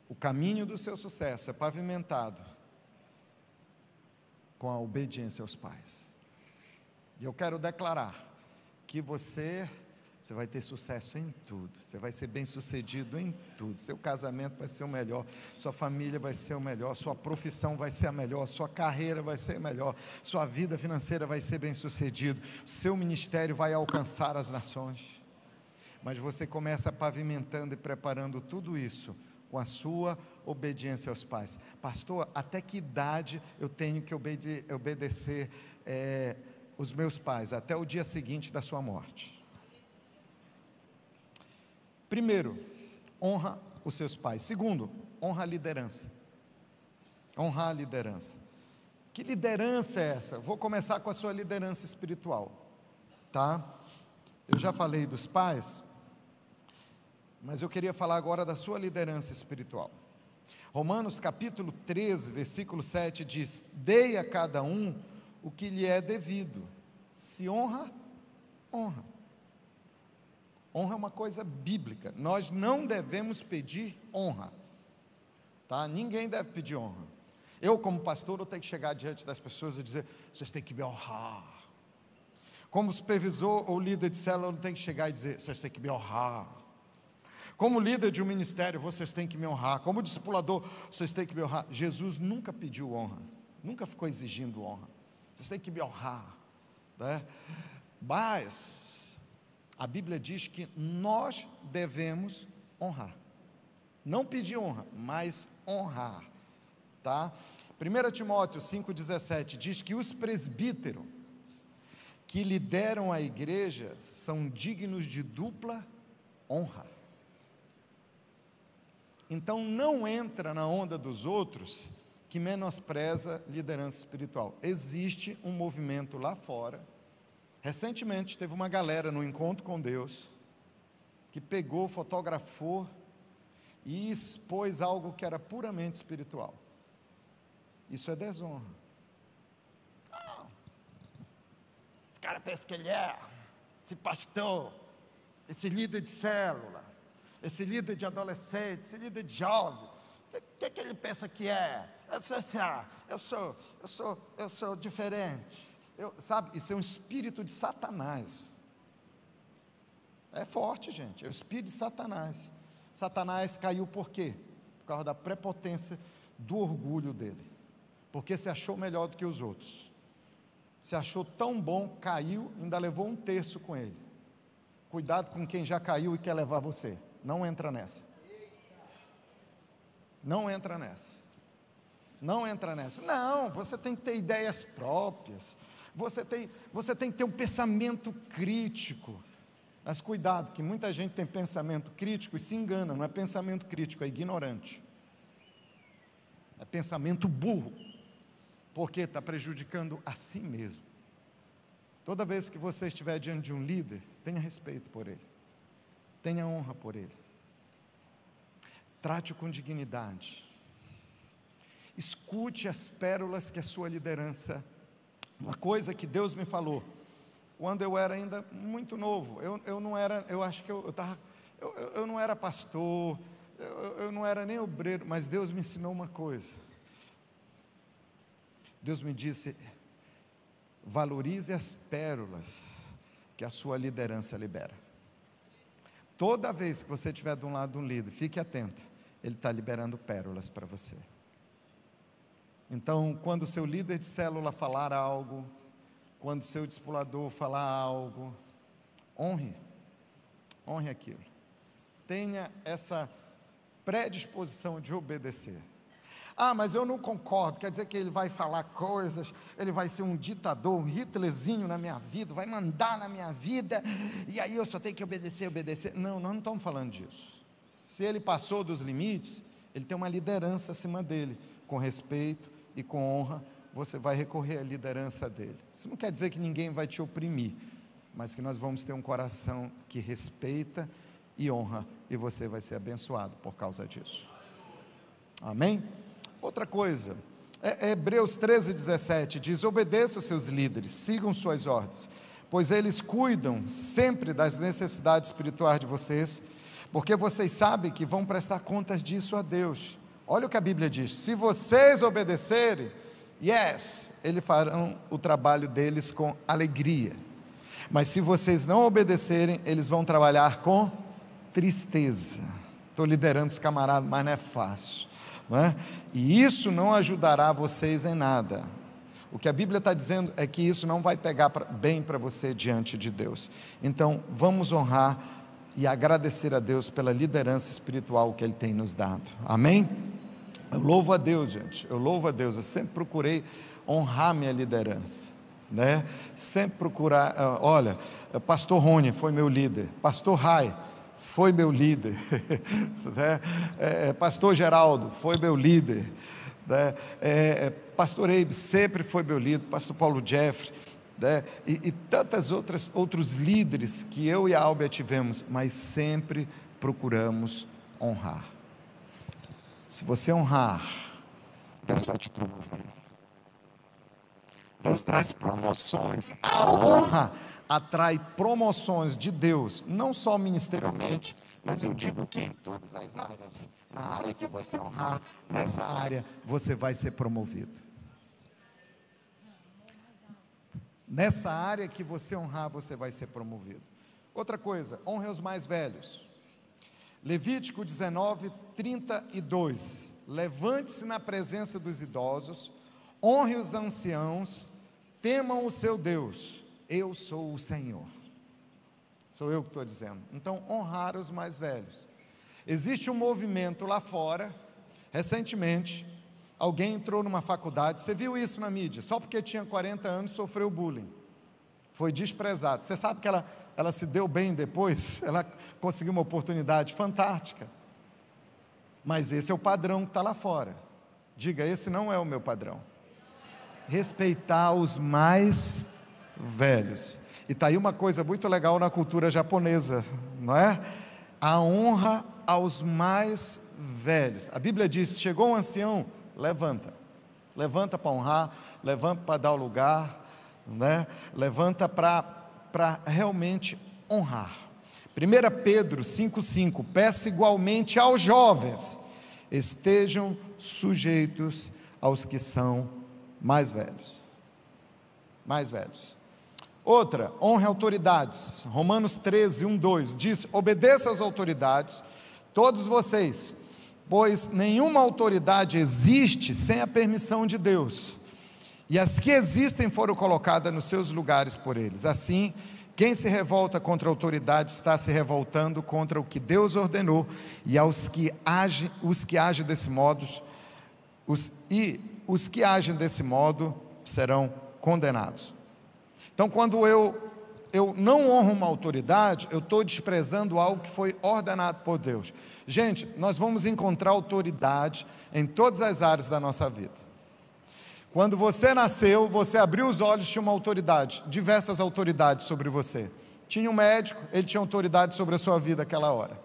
Speaker 1: O caminho do seu sucesso é pavimentado com a obediência aos pais. E eu quero declarar que você vai ter sucesso em tudo, você vai ser bem sucedido em tudo, seu casamento vai ser o melhor, sua família vai ser o melhor, sua profissão vai ser a melhor, sua carreira vai ser a melhor, sua vida financeira vai ser bem sucedido, seu ministério vai alcançar as nações. Mas você começa pavimentando e preparando tudo isso com a sua obediência aos pais. Pastor, até que idade eu tenho que obedecer os meus pais? Até o dia seguinte da sua morte. Primeiro, honra os seus pais. Segundo, honra a liderança. Honrar a liderança. Que liderança é essa? Vou começar com a sua liderança espiritual, tá? Eu já falei dos pais, mas eu queria falar agora da sua liderança espiritual. Romanos capítulo 13, versículo 7 diz: dei a cada um o que lhe é devido. Se honra, honra. Honra é uma coisa bíblica. Nós não devemos pedir honra, tá? Ninguém deve pedir honra. Eu, como pastor, eu tenho que chegar diante das pessoas e dizer: vocês têm que me honrar. Como supervisor ou líder de célula, eu tenho que chegar e dizer: vocês têm que me honrar. Como líder de um ministério, vocês têm que me honrar. Como discipulador, vocês têm que me honrar. Jesus nunca pediu honra, nunca ficou exigindo honra. Vocês têm que me honrar, né? Mas a Bíblia diz que nós devemos honrar. Não pedir honra, mas honrar, tá? 1 Timóteo 5,17 diz que os presbíteros que lideram a igreja são dignos de dupla honra. Então não entra na onda dos outros que menospreza liderança espiritual. Existe um movimento lá fora. Recentemente teve uma galera no Encontro com Deus que pegou, fotografou e expôs algo que era puramente espiritual. Isso é desonra. Esse cara pensa que ele é, esse pastor, esse líder de célula, esse líder de adolescente, esse líder de jovem, o que ele pensa que é? Eu sou diferente. Sabe, isso é um espírito de Satanás. É forte, gente, é o espírito de Satanás. Satanás caiu por quê? Por causa da prepotência, do orgulho dele. Porque se achou melhor do que os outros. Se achou tão bom, caiu, ainda levou um terço com ele. Cuidado com quem já caiu e quer levar você. Não entra nessa. Não entra nessa. Não entra nessa. Não, você tem que ter ideias próprias. Você tem que ter um pensamento crítico. Mas cuidado, que muita gente tem pensamento crítico e se engana. Não é pensamento crítico, é ignorante. É pensamento burro, porque está prejudicando a si mesmo. Toda vez que você estiver diante de um líder, tenha respeito por ele, tenha honra por ele, trate-o com dignidade, escute as pérolas que a sua liderança. Uma coisa que Deus me falou, quando eu era ainda muito novo, eu não era, eu acho que eu não era pastor, eu não era nem obreiro, mas Deus me ensinou uma coisa. Deus me disse: valorize as pérolas que a sua liderança libera. Toda vez que você estiver de um lado de um líder, fique atento, ele está liberando pérolas para você. Então, quando o seu líder de célula falar algo, quando o seu discipulador falar algo, honre aquilo. Tenha essa predisposição de obedecer. Ah, mas eu não concordo, quer dizer que ele vai falar coisas, ele vai ser um ditador, um Hitlerzinho na minha vida, vai mandar na minha vida, e aí eu só tenho que obedecer. Não, nós não estamos falando disso. Se ele passou dos limites, ele tem uma liderança acima dele, com respeito e com honra, você vai recorrer à liderança dele. Isso não quer dizer que ninguém vai te oprimir, mas que nós vamos ter um coração que respeita e honra, e você vai ser abençoado por causa disso. Amém? Outra coisa, Hebreus 13:17 diz: obedeçam os seus líderes, sigam suas ordens, pois eles cuidam sempre das necessidades espirituais de vocês, porque vocês sabem que vão prestar contas disso a Deus. Olha o que a Bíblia diz: se vocês obedecerem, eles farão o trabalho deles com alegria, mas se vocês não obedecerem, eles vão trabalhar com tristeza. Estou liderando esse camarada, mas não é fácil, não é? E isso não ajudará vocês em nada. O que a Bíblia está dizendo é que isso não vai pegar bem para você diante de Deus. Então vamos honrar e agradecer a Deus pela liderança espiritual que Ele tem nos dado. Amém? Eu louvo a Deus, gente, eu louvo a Deus. Eu sempre procurei honrar minha liderança, né? Sempre procurar. Olha, pastor Rony foi meu líder, pastor Rai foi meu líder, né? Pastor Geraldo foi meu líder, né? Pastor Eibe sempre foi meu líder, pastor Paulo Jeffrey, né? E tantas outros líderes que eu e a Albia tivemos, mas sempre procuramos honrar. Se você honrar, Deus vai te promover. Deus traz promoções. A honra atrai promoções de Deus, não só ministerialmente, mas eu digo que em todas as áreas. Na área que você honrar, nessa área você vai ser promovido. Nessa área que você honrar, você vai ser promovido. Outra coisa, honre os mais velhos. Levítico 19:32. Levante-se na presença dos idosos, honre os anciãos, temam o seu Deus. Eu sou o Senhor. Sou eu que estou dizendo. Então, honrar os mais velhos. Existe um movimento lá fora. Recentemente, alguém entrou numa faculdade. Você viu isso na mídia? Só porque tinha 40 anos sofreu bullying. Foi desprezado. Você sabe que ela se deu bem depois? Ela conseguiu uma oportunidade fantástica. Mas esse é o padrão que está lá fora. Diga, esse não é o meu padrão. Respeitar os mais velhos. E está aí uma coisa muito legal na cultura japonesa, não é? A honra aos mais velhos. A Bíblia diz: chegou um ancião, levanta para honrar, levanta para dar o lugar, né? Levanta para realmente honrar. 1 Pedro 5,5: peça igualmente aos jovens, estejam sujeitos aos que são mais velhos. Mais velhos. Outra, honre autoridades. Romanos 13:1-2 diz: obedeça às autoridades, todos vocês, pois nenhuma autoridade existe sem a permissão de Deus, e as que existem foram colocadas nos seus lugares por eles. Assim, quem se revolta contra a autoridade está se revoltando contra o que Deus ordenou, e os que agem desse modo, os que agem desse modo serão condenados. Então, quando eu eu não honro uma autoridade, eu estou desprezando algo que foi ordenado por Deus. Gente, nós vamos encontrar autoridade em todas as áreas da nossa vida. Quando você nasceu, você abriu os olhos, tinha uma autoridade, diversas autoridades sobre você. Tinha um médico, ele tinha autoridade sobre a sua vida naquela hora.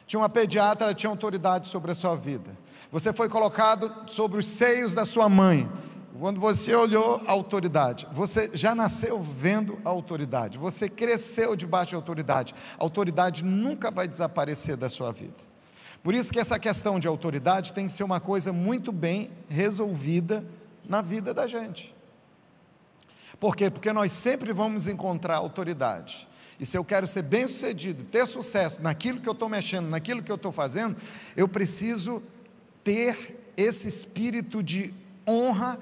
Speaker 1: Tinha uma pediatra, ela tinha autoridade sobre a sua vida. Você foi colocado sobre os seios da sua mãe. Quando você olhou a autoridade, você já nasceu vendo a autoridade, você cresceu debaixo de autoridade. A autoridade nunca vai desaparecer da sua vida. Por isso que essa questão de autoridade tem que ser uma coisa muito bem resolvida na vida da gente. Por quê? Porque nós sempre vamos encontrar autoridade. E se eu quero ser bem sucedido, ter sucesso naquilo que eu estou mexendo, naquilo que eu estou fazendo, eu preciso ter esse espírito de honra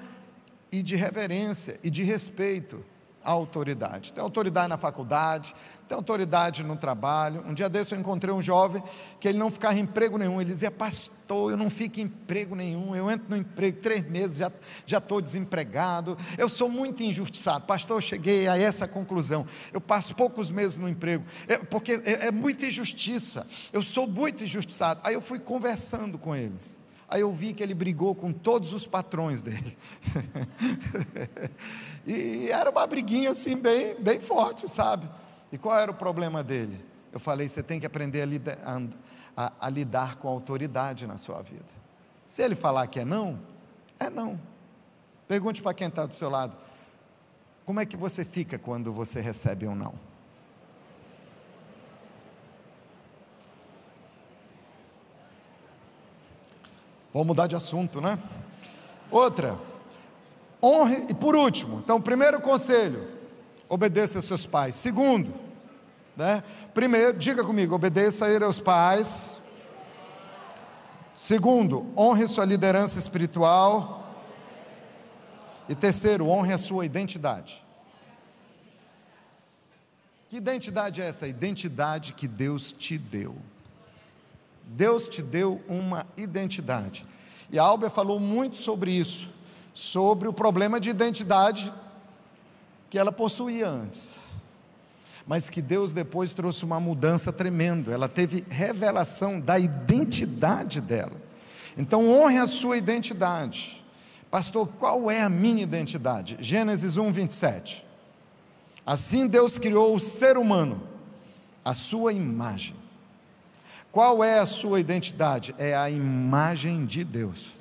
Speaker 1: e de reverência e de respeito à autoridade. Tem autoridade na faculdade, tem autoridade no trabalho. Um dia desse eu encontrei um jovem que ele não ficava em emprego nenhum. Ele dizia: pastor, eu não fico em emprego nenhum, eu entro no emprego 3 meses, já estou desempregado, eu sou muito injustiçado. Pastor, eu cheguei a essa conclusão, eu passo poucos meses no emprego, porque é muita injustiça, eu sou muito injustiçado. Aí eu fui conversando com ele. Aí eu vi que ele brigou com todos os patrões dele. E era uma briguinha assim bem forte, sabe? E qual era o problema dele? Eu falei: você tem que aprender a lidar com a autoridade na sua vida. Se ele falar que é não, é não. Pergunte para quem está do seu lado: como é que você fica quando você recebe um não? Vamos mudar de assunto, né? Outra, honre. E por último, então, primeiro conselho: obedeça a seus pais. Segundo, né? Primeiro, diga comigo: obedeça a aos pais. Segundo, honre sua liderança espiritual. E terceiro, honre a sua identidade. Que identidade é essa? A identidade que Deus te deu. Deus te deu uma identidade. E a Álbia falou muito sobre isso, sobre o problema de identidade que ela possuía antes, mas que Deus depois trouxe uma mudança tremenda. Ela teve revelação da identidade dela. Então honre a sua identidade. Pastor, qual é a minha identidade? Gênesis 1, 27. Assim Deus criou o ser humano, a sua imagem. Qual é a sua identidade? É a imagem de Deus.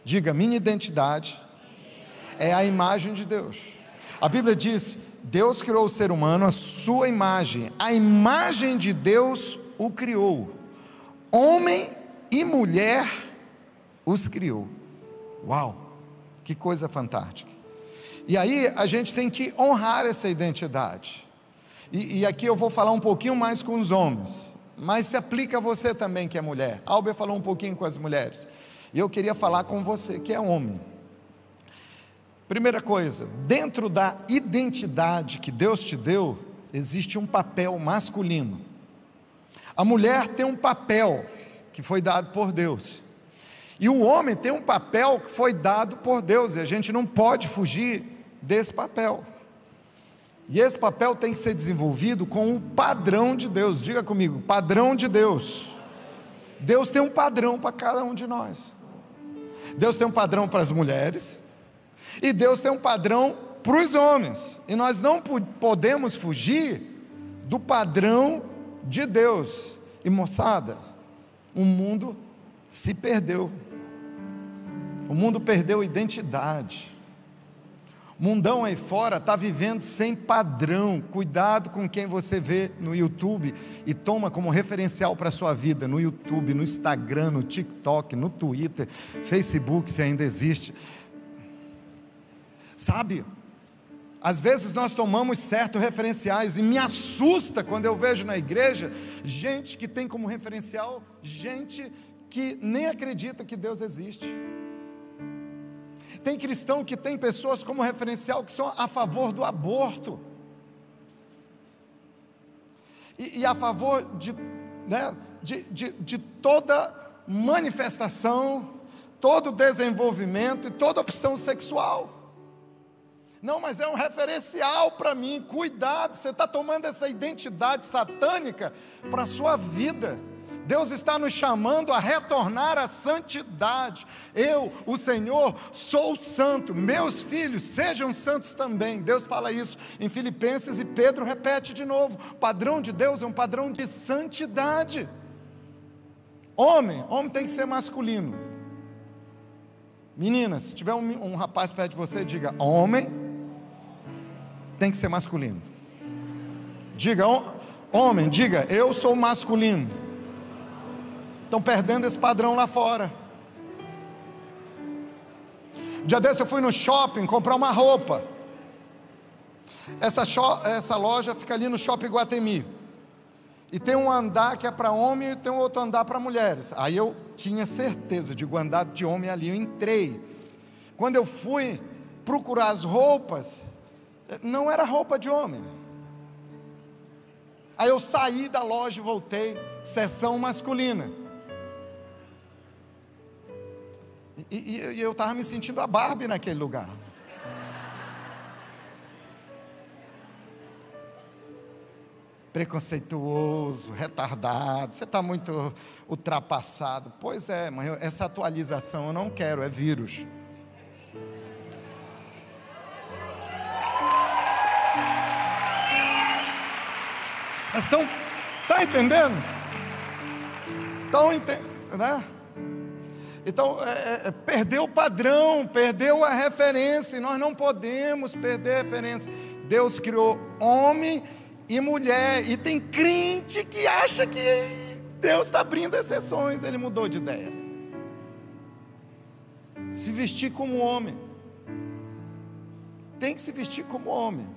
Speaker 1: Diga: minha identidade é a imagem de Deus. A Bíblia diz: Deus criou o ser humano à sua imagem. A imagem de Deus o criou. Homem e mulher os criou. Uau, que coisa fantástica. E aí a gente tem que honrar essa identidade. E aqui eu vou falar um pouquinho mais com os homens, mas se aplica a você também que é mulher. A Álbia falou um pouquinho com as mulheres, e eu queria falar com você que é homem. Primeira coisa, dentro da identidade que Deus te deu, existe um papel masculino. A mulher tem um papel que foi dado por Deus, e o homem tem um papel que foi dado por Deus, e a gente não pode fugir desse papel. E esse papel tem que ser desenvolvido com o padrão de Deus. Diga comigo: padrão de Deus. Deus tem um padrão para cada um de nós. Deus tem um padrão para as mulheres, e Deus tem um padrão para os homens. E nós não podemos fugir do padrão de Deus. E moçada, o mundo se perdeu. O mundo perdeu identidade. O mundão aí fora está vivendo sem padrão. Cuidado com quem você vê no YouTube e toma como referencial para a sua vida. No YouTube, no Instagram, no TikTok, no Twitter, Facebook, se ainda existe. Sabe, às vezes nós tomamos certos referenciais, e me assusta quando eu vejo na igreja gente que tem como referencial gente que nem acredita que Deus existe. Tem cristão que tem pessoas como referencial que são a favor do aborto, e a favor de toda manifestação, todo desenvolvimento e toda opção sexual. Não, mas é um referencial para mim. Cuidado, você está tomando essa identidade satânica para a sua vida. Deus está nos chamando a retornar à santidade. Eu, o Senhor, sou santo. Meus filhos, sejam santos também. Deus fala isso em Filipenses e Pedro repete de novo. O padrão de Deus é um padrão de santidade. Homem tem que ser masculino. Meninas, se tiver um rapaz perto de você, diga: homem tem que ser masculino. Diga: homem, diga: eu sou masculino. Estão perdendo esse padrão lá fora. Um dia desse eu fui no shopping comprar uma roupa. Essa loja fica ali no Shopping Iguatemi. E tem um andar que é para homem e tem um outro andar para mulheres. Aí eu tinha certeza, digo, andar de homem ali. Eu entrei. Quando eu fui procurar as roupas, não era roupa de homem. Aí eu saí da loja e voltei, seção masculina. E eu estava me sentindo a Barbie naquele lugar. Preconceituoso, retardado, você está muito ultrapassado. Pois é, mas essa atualização eu não quero, é vírus. Mas está entendendo? Estão entendendo, né? Então, perdeu o padrão, perdeu a referência, e nós não podemos perder a referência. Deus criou homem e mulher, e tem crente que acha que Deus está abrindo exceções. Ele mudou de ideia. Se vestir como homem, tem que se vestir como homem.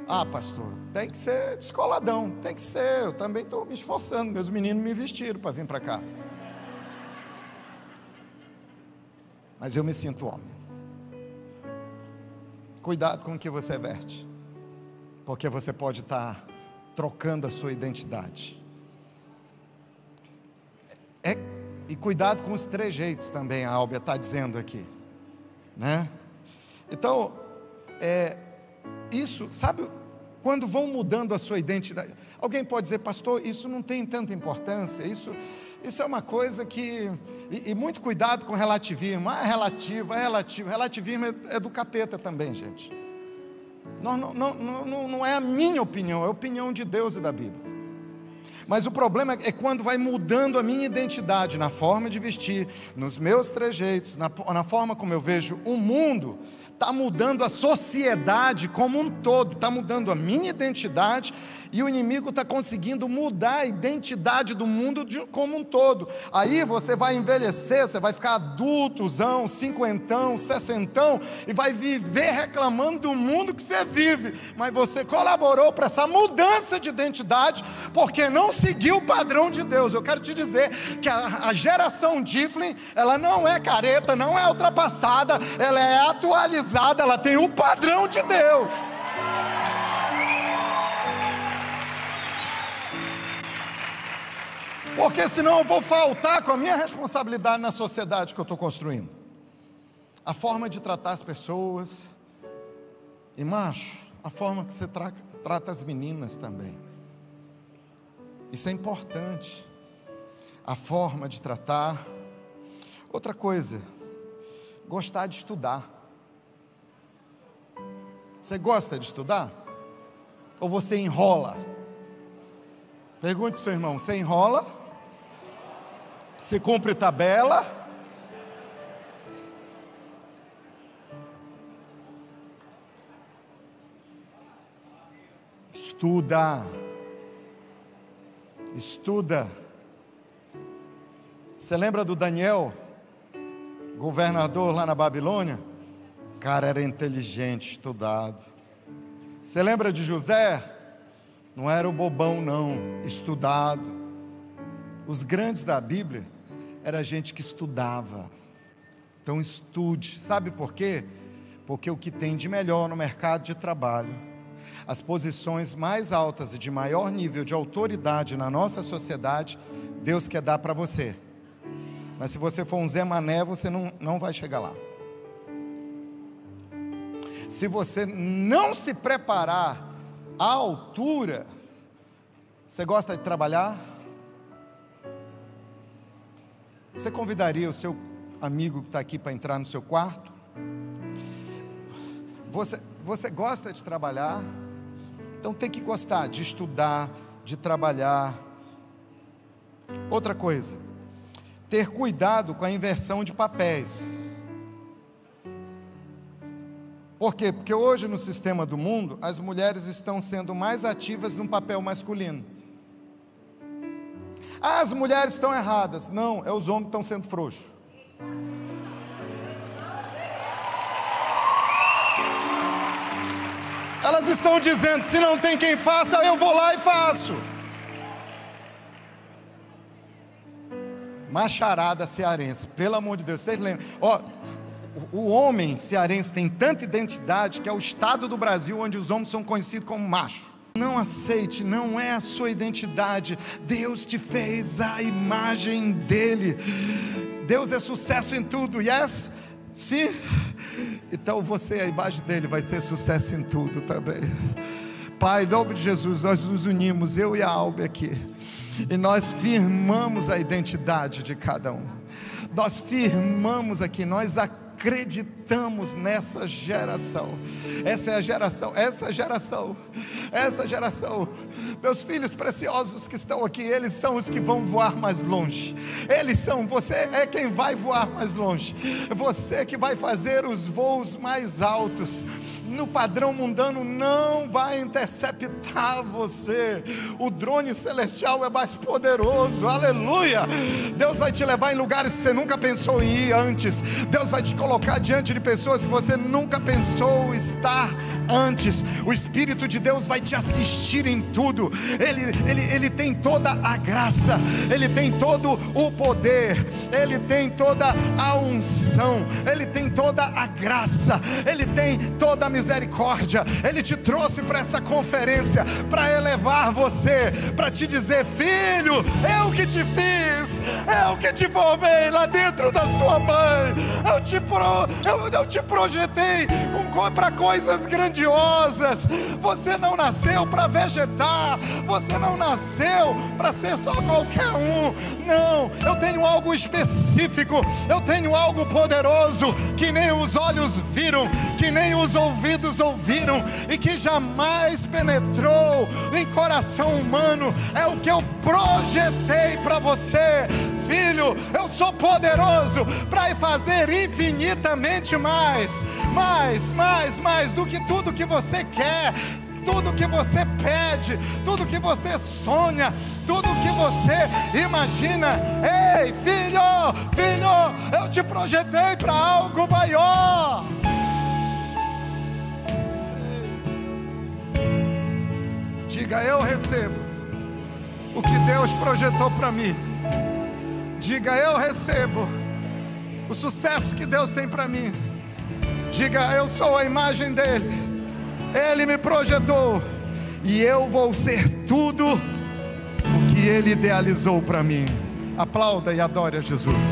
Speaker 1: Ah, pastor, tem que ser descoladão, tem que ser. Eu também estou me esforçando, meus meninos me vestiram para vir para cá. Mas eu me sinto homem. Cuidado com o que você veste, porque você pode estar trocando a sua identidade. E cuidado com os trejeitos também, a Álbia está dizendo aqui, né? Então, isso, sabe, quando vão mudando a sua identidade, alguém pode dizer: pastor, isso não tem tanta importância, isso é uma coisa que, e muito cuidado com relativismo. É relativo, relativismo é do capeta também, gente. Não é a minha opinião, é a opinião de Deus e da Bíblia. Mas o problema é quando vai mudando a minha identidade, na forma de vestir, nos meus trejeitos, na forma como eu vejo o mundo. Está mudando a sociedade como um todo, está mudando a minha identidade, e o inimigo está conseguindo mudar a identidade do mundo como um todo. Aí você vai envelhecer, você vai ficar adultozão, cinquentão, sessentão, e vai viver reclamando do mundo que você vive, mas você colaborou para essa mudança de identidade, porque não seguiu o padrão de Deus. Eu quero te dizer que a geração Difflin, ela não é careta, não é ultrapassada, ela é atualizada. Ela tem o padrão de Deus. Porque senão eu vou faltar com a minha responsabilidade na sociedade que eu estou construindo. A forma de tratar as pessoas. E macho, a forma que você trata as meninas também. Isso é importante. A forma de tratar. Outra coisa, gostar de estudar. Você gosta de estudar? Ou você enrola? Pergunte para o seu irmão: você enrola? Você cumpre tabela? Estuda. Estuda. Você lembra do Daniel, governador lá na Babilônia? O cara era inteligente, estudado. Você lembra de José? Não era o bobão não, estudado. Os grandes da Bíblia era gente que estudava. Então estude. Sabe por quê? Porque o que tem de melhor no mercado de trabalho, as posições mais altas e de maior nível de autoridade na nossa sociedade, Deus quer dar para você. Mas se você for um Zé Mané, você não vai chegar lá. se você não se preparar à altura. Você gosta de trabalhar? Você convidaria o seu amigo que está aqui para entrar no seu quarto? Você gosta de trabalhar? Então tem que gostar de estudar, de trabalhar. Outra coisa, ter cuidado com a inversão de papéis. Por quê? Porque hoje no sistema do mundo, as mulheres estão sendo mais ativas num papel masculino. As mulheres estão erradas. Não, é os homens que estão sendo frouxos. Elas estão dizendo, se não tem quem faça, eu vou lá e faço. Macharada cearense, pelo amor de Deus, vocês lembram? O homem cearense tem tanta identidade que é o estado do Brasil onde os homens são conhecidos como macho. Não aceite, não é a sua identidade. Deus te fez à imagem dele. Deus é sucesso em tudo, yes? Sim? Então você, a imagem dele, vai ser sucesso em tudo também. Pai, em nome de Jesus, nós nos unimos, eu e a Albe aqui, e nós firmamos a identidade de cada um. Nós firmamos aqui, nós acreditamos nessa geração. Essa geração. Meus filhos preciosos que estão aqui, eles são os que vão voar mais longe. Você é quem vai voar mais longe. Você que vai fazer os voos mais altos. No padrão mundano não vai interceptar você. O drone celestial é mais poderoso, aleluia. Deus vai te levar em lugares que você nunca pensou em ir antes. Deus vai te colocar diante de pessoas que você nunca pensou estar antes. O Espírito de Deus vai te assistir em tudo. Ele tem toda a graça, Ele tem todo o poder, Ele tem toda a unção, Ele tem toda a graça, Ele tem toda a misericórdia. Ele te trouxe para essa conferência para elevar você, para te dizer: filho, eu que te fiz, eu que te formei lá dentro da sua mãe, eu te projetei para coisas grandiosas. Você não nasceu para vegetar, você não nasceu para ser só qualquer um. Não, eu tenho algo específico, eu tenho algo poderoso que nem os olhos viram, que nem os ouvidos ouviram e que jamais penetrou em coração humano. É o que eu projetei para você. Filho, eu sou poderoso para fazer infinitamente mais do que tudo que você quer, tudo que você pede, tudo que você sonha, tudo que você imagina. Ei, filho, eu te projetei para algo maior. Diga: eu recebo o que Deus projetou para mim. Diga: eu recebo o sucesso que Deus tem para mim. Diga: eu sou a imagem dele, ele me projetou e eu vou ser tudo o que ele idealizou para mim. Aplauda e adore a Jesus.